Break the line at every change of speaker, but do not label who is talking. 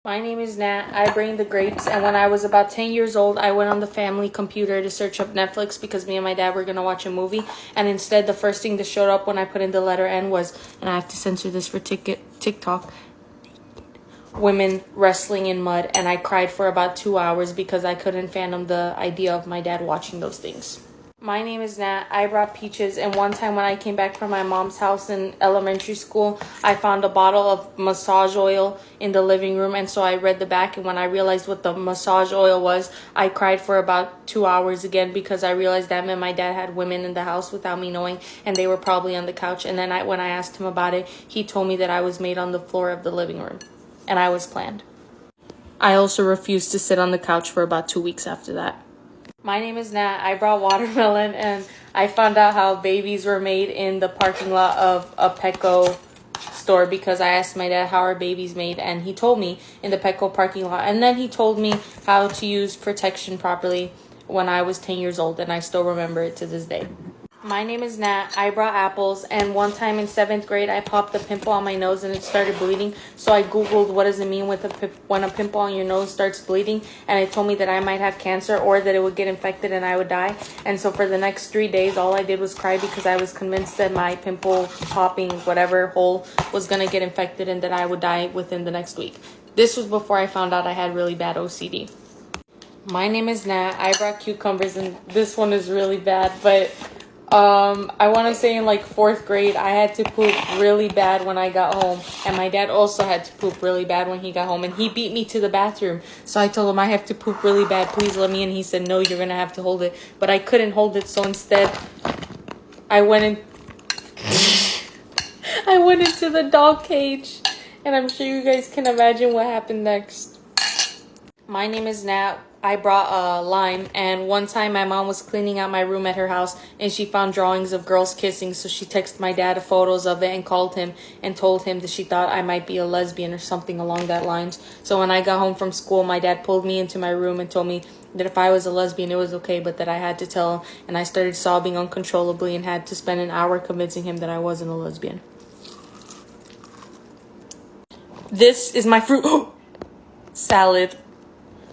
My name is Nat. I bring the grapes. And when I was about 10 years old, I went on the family computer to search up Netflix because me and my dad were going to watch a movie. And instead, the first thing that showed up when I put in the letter N was, and I have to censor this for TikTok, women wrestling in mud. And I cried for about 2 hours because I couldn't fathom the idea of my dad watching those things. My name is Nat. I brought peaches, and one time when I came back from my mom's house in elementary school, I found a bottle of massage oil in the living room, and so I read the back, and when I realized what the massage oil was, I cried for about 2 hours again because I realized that meant my dad had women in the house without me knowing, and they were probably on the couch. And then when I asked him about it, he told me that I was made on the floor of the living room, and I was planned. I also refused to sit on the couch for about 2 weeks after that. My name is Nat. I brought watermelon, and I found out how babies were made in the parking lot of a Petco store because I asked my dad how are babies made, and he told me in the Petco parking lot. And then he told me how to use protection properly when I was 10 years old, and I still remember it to this day. My name is Nat. I brought apples, and one time in 7th grade, I popped a pimple on my nose and it started bleeding. So I Googled what does it mean when a pimple on your nose starts bleeding, and it told me that I might have cancer or that it would get infected and I would die. And so for the next 3 days, all I did was cry because I was convinced that my pimple popping whatever hole was going to get infected and that I would die within the next week. This was before I found out I had really bad OCD. My name is Nat. I brought cucumbers, and this one is really bad, but I want to say in like 4th grade, I had to poop really bad when I got home. And my dad also had to poop really bad when he got home. And he beat me to the bathroom. So I told him I have to poop really bad. Please let me in. He said, no, you're going to have to hold it. But I couldn't hold it. So instead, I went into the dog cage. And I'm sure you guys can imagine what happened next. My name is Nat. I brought a lime, and one time my mom was cleaning out my room at her house and she found drawings of girls kissing, so she texted my dad photos of it and called him and told him that she thought I might be a lesbian or something along that lines. So when I got home from school, my dad pulled me into my room and told me that if I was a lesbian it was okay, but that I had to tell him, and I started sobbing uncontrollably and had to spend an hour convincing him that I wasn't a lesbian. This is my fruit salad.